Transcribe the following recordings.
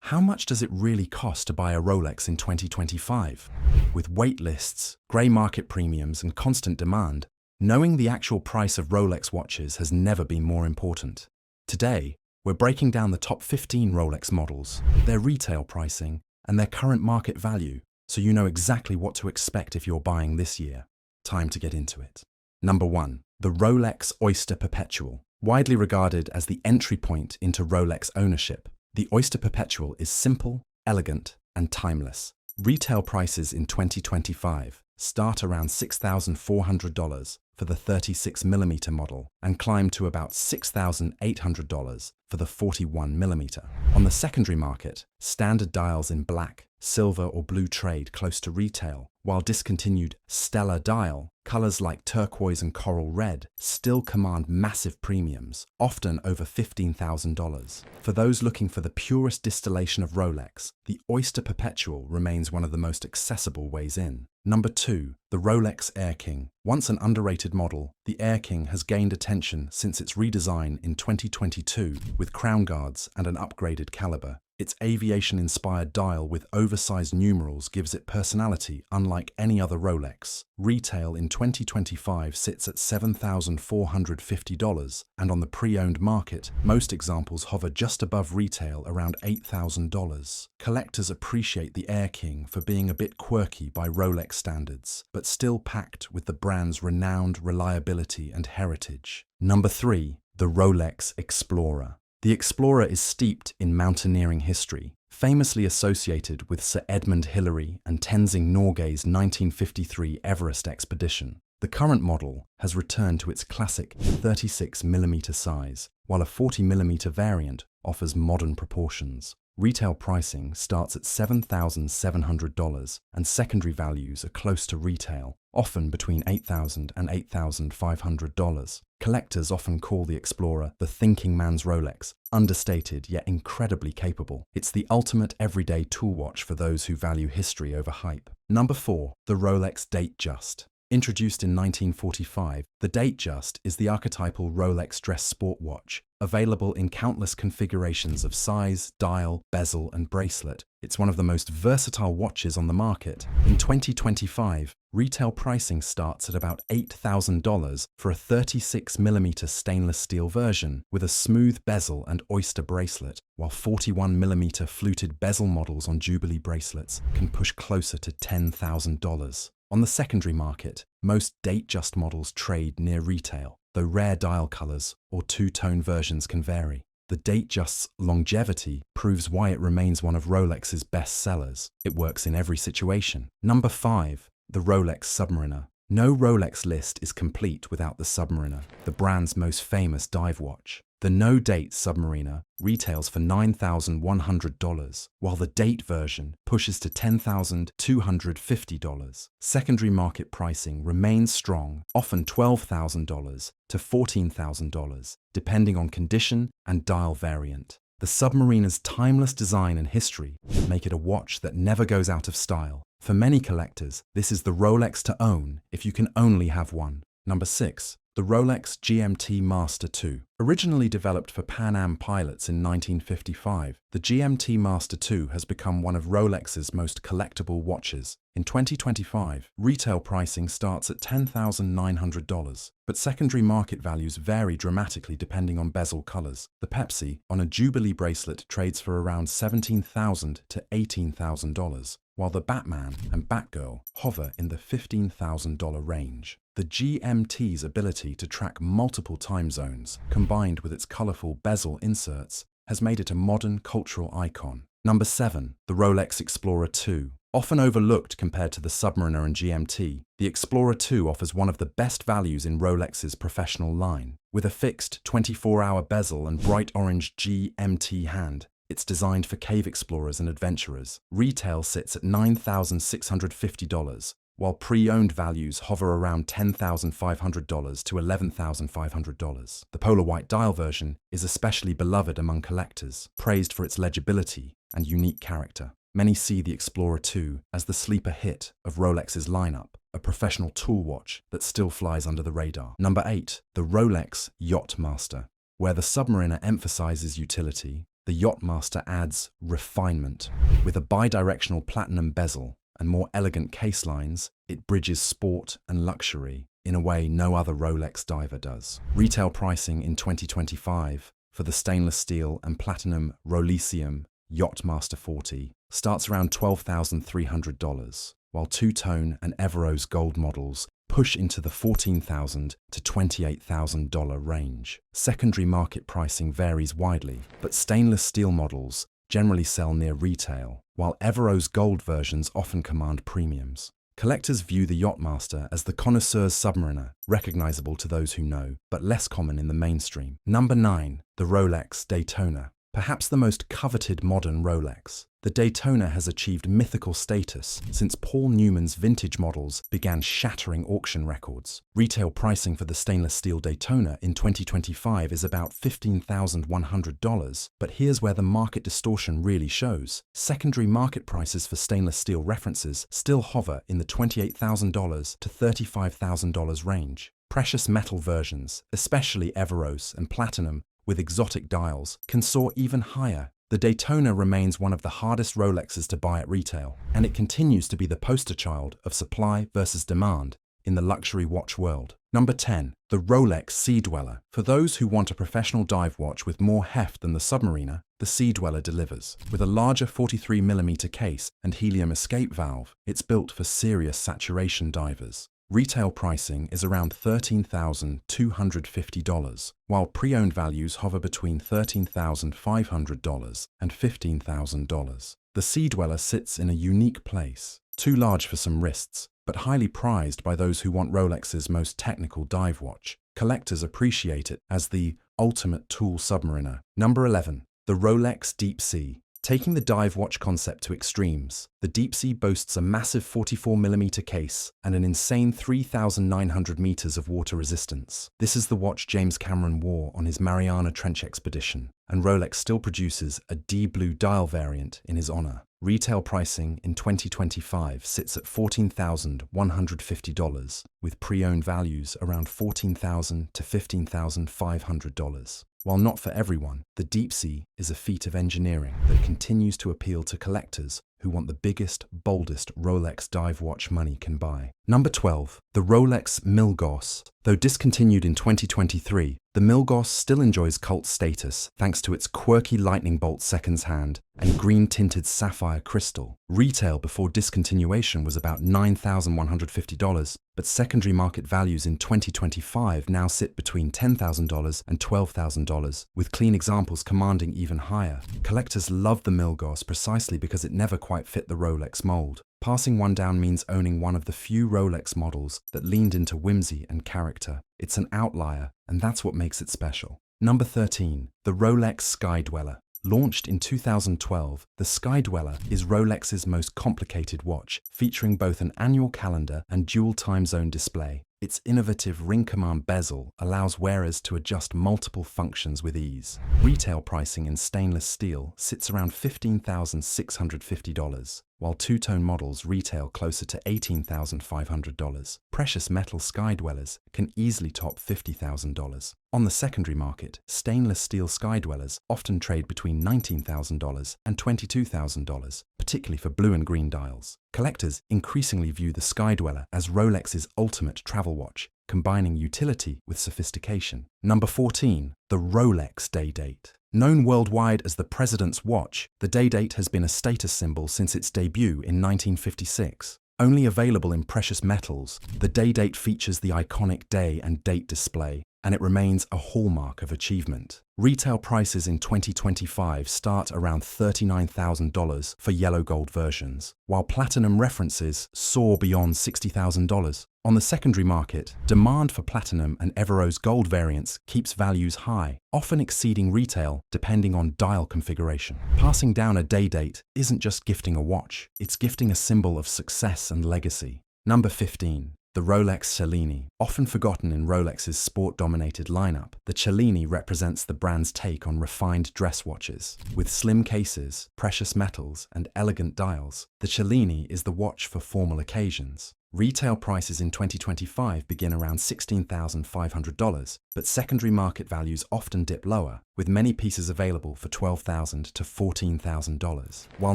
How much does it really cost to buy a Rolex in 2025? With wait lists, grey market premiums, and constant demand, knowing the actual price of Rolex watches has never been more important. Today, we're breaking down the top 15 Rolex models, their retail pricing, and their current market value, so you know exactly what to expect if you're buying this year. Time to get into it. Number 1. The Rolex Oyster Perpetual. Widely regarded as the entry point into Rolex ownership, the Oyster Perpetual is simple, elegant, and timeless. Retail prices in 2025 start around $6,400 for the 36mm model and climb to about $6,800 for the 41mm. On the secondary market, standard dials in black, silver, or blue trade close to retail, while discontinued Stella dial, colors like turquoise and coral red, still command massive premiums, often over $15,000. For those looking for the purest distillation of Rolex, the Oyster Perpetual remains one of the most accessible ways in. Number 2. The Rolex Air-King. Once an underrated model, the Air-King has gained attention since its redesign in 2022 with crown guards and an upgraded caliber. Its aviation-inspired dial with oversized numerals gives it personality unlike any other Rolex. Retail in 2025 sits at $7,450, and on the pre-owned market, most examples hover just above retail around $8,000. Collectors appreciate the Air-King for being a bit quirky by Rolex standards, but still packed with the brand's renowned reliability and heritage. Number 3. The Rolex Explorer. The Explorer is steeped in mountaineering history, famously associated with Sir Edmund Hillary and Tenzing Norgay's 1953 Everest expedition. The current model has returned to its classic 36mm size, while a 40mm variant offers modern proportions. Retail pricing starts at $7,700 and secondary values are close to retail, often between $8,000 and $8,500. Collectors often call the Explorer the thinking man's Rolex, understated yet incredibly capable. It's the ultimate everyday tool watch for those who value history over hype. Number 4. The Rolex Datejust. Introduced in 1945, the Datejust is the archetypal Rolex dress sport watch, available in countless configurations of size, dial, bezel, and bracelet. It's one of the most versatile watches on the market. In 2025, retail pricing starts at about $8,000 for a 36mm stainless steel version with a smooth bezel and oyster bracelet, while 41mm fluted bezel models on Jubilee bracelets can push closer to $10,000. On the secondary market, most Datejust models trade near retail, though rare dial colors or two-tone versions can vary. The Datejust's longevity proves why it remains one of Rolex's best sellers. It works in every situation. Number 5. The Rolex Submariner. No Rolex list is complete without the Submariner, the brand's most famous dive watch. The no-date Submariner retails for $9,100, while the date version pushes to $10,250. Secondary market pricing remains strong, often $12,000 to $14,000, depending on condition and dial variant. The Submariner's timeless design and history make it a watch that never goes out of style. For many collectors, this is the Rolex to own if you can only have one. Number 6. The Rolex GMT-Master II. Originally developed for Pan Am pilots in 1955, the GMT-Master II has become one of Rolex's most collectible watches. In 2025, retail pricing starts at $10,900, but secondary market values vary dramatically depending on bezel colors. The Pepsi on a Jubilee bracelet trades for around $17,000 to $18,000, while the Batman and Batgirl hover in the $15,000 range. The GMT's ability to track multiple time zones, combined with its colorful bezel inserts, has made it a modern cultural icon. Number 7. The Rolex Explorer II. Often overlooked compared to the Submariner and GMT, the Explorer II offers one of the best values in Rolex's professional line. With a fixed 24-hour bezel and bright orange GMT hand, it's designed for cave explorers and adventurers. Retail sits at $9,650, while pre-owned values hover around $10,500 to $11,500. The polar white dial version is especially beloved among collectors, praised for its legibility and unique character. Many see the Explorer II as the sleeper hit of Rolex's lineup, a professional tool watch that still flies under the radar. Number 8. The Rolex Yacht-Master. Where the Submariner emphasizes utility, the Yacht-Master adds refinement. With a bidirectional platinum bezel and more elegant case lines, it bridges sport and luxury in a way no other Rolex diver does. Retail pricing in 2025 for the stainless steel and platinum Rolex Yacht-Master 40 starts around $12,300, while two-tone and Everose gold models push into the $14,000 to $28,000 range. Secondary market pricing varies widely, but stainless steel models generally sell near retail, while Everose gold versions often command premiums. Collectors view the Yacht-Master as the connoisseur's submariner, recognizable to those who know, but less common in the mainstream. Number 9. The Rolex Daytona. Perhaps the most coveted modern Rolex, the Daytona has achieved mythical status since Paul Newman's vintage models began shattering auction records. Retail pricing for the stainless steel Daytona in 2025 is about $15,100, but here's where the market distortion really shows. Secondary market prices for stainless steel references still hover in the $28,000 to $35,000 range. Precious metal versions, especially Everose and platinum, with exotic dials, can soar even higher. The Daytona remains one of the hardest Rolexes to buy at retail, and it continues to be the poster child of supply versus demand in the luxury watch world. Number 10. The Rolex Sea-Dweller. For those who want a professional dive watch with more heft than the Submariner, the Sea-Dweller delivers. With a larger 43mm case and helium escape valve, it's built for serious saturation divers. Retail pricing is around $13,250, while pre-owned values hover between $13,500 and $15,000. The Sea-Dweller sits in a unique place, too large for some wrists, but highly prized by those who want Rolex's most technical dive watch. Collectors appreciate it as the ultimate tool submariner. Number 11. The Rolex Deepsea. Taking the dive watch concept to extremes, the Deepsea boasts a massive 44mm case and an insane 3,900 meters of water resistance. This is the watch James Cameron wore on his Mariana Trench expedition, and Rolex still produces a D-Blue dial variant in his honor. Retail pricing in 2025 sits at $14,150, with pre-owned values around $14,000 to $15,500. While not for everyone, the Deepsea is a feat of engineering that continues to appeal to collectors who want the biggest, boldest Rolex dive watch money can buy. Number 12. The Rolex Milgauss. Though discontinued in 2023, the Milgauss still enjoys cult status thanks to its quirky lightning bolt seconds hand and green-tinted sapphire crystal. Retail before discontinuation was about $9,150, but secondary market values in 2025 now sit between $10,000 and $12,000, with clean examples commanding even higher. Collectors love the Milgauss precisely because it never quite fit the Rolex mold. Passing one down means owning one of the few Rolex models that leaned into whimsy and character. It's an outlier, and that's what makes it special. Number 13. The Rolex Sky-Dweller. Launched in 2012, the Sky-Dweller is Rolex's most complicated watch, featuring both an annual calendar and dual time zone display. Its innovative ring command bezel allows wearers to adjust multiple functions with ease. Retail pricing in stainless steel sits around $15,650, while two-tone models retail closer to $18,500. Precious metal Sky-Dwellers can easily top $50,000. On the secondary market, stainless steel Sky-Dwellers often trade between $19,000 and $22,000, particularly for blue and green dials. Collectors increasingly view the Sky-Dweller as Rolex's ultimate travel watch, combining utility with sophistication. Number 14. The Rolex Day-Date. Known worldwide as the President's Watch, the Day-Date has been a status symbol since its debut in 1956. Only available in precious metals, the Day-Date features the iconic day and date display, and it remains a hallmark of achievement. Retail prices in 2025 start around $39,000 for yellow gold versions, while platinum references soar beyond $60,000. On the secondary market, demand for platinum and Everose gold variants keeps values high, often exceeding retail depending on dial configuration. Passing down a Day-Date isn't just gifting a watch, it's gifting a symbol of success and legacy. Number 15. The Rolex Cellini. Often forgotten in Rolex's sport-dominated lineup, the Cellini represents the brand's take on refined dress watches. With slim cases, precious metals, and elegant dials, the Cellini is the watch for formal occasions. Retail prices in 2025 begin around $16,500, but secondary market values often dip lower, with many pieces available for $12,000 to $14,000. While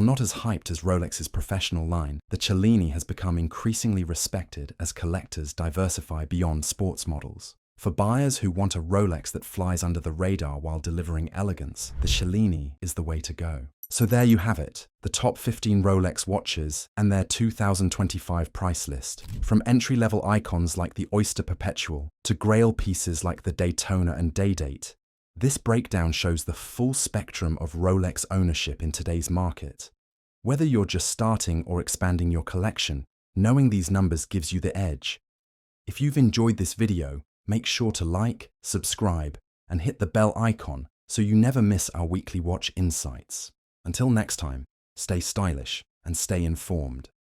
not as hyped as Rolex's professional line, the Cellini has become increasingly respected as collectors diversify beyond sports models. For buyers who want a Rolex that flies under the radar while delivering elegance, the Cellini is the way to go. So there you have it, the top 15 Rolex watches and their 2025 price list. From entry-level icons like the Oyster Perpetual to grail pieces like the Daytona and Day-Date, this breakdown shows the full spectrum of Rolex ownership in today's market. Whether you're just starting or expanding your collection, knowing these numbers gives you the edge. If you've enjoyed this video, make sure to like, subscribe, and hit the bell icon so you never miss our weekly watch insights. Until next time, stay stylish and stay informed.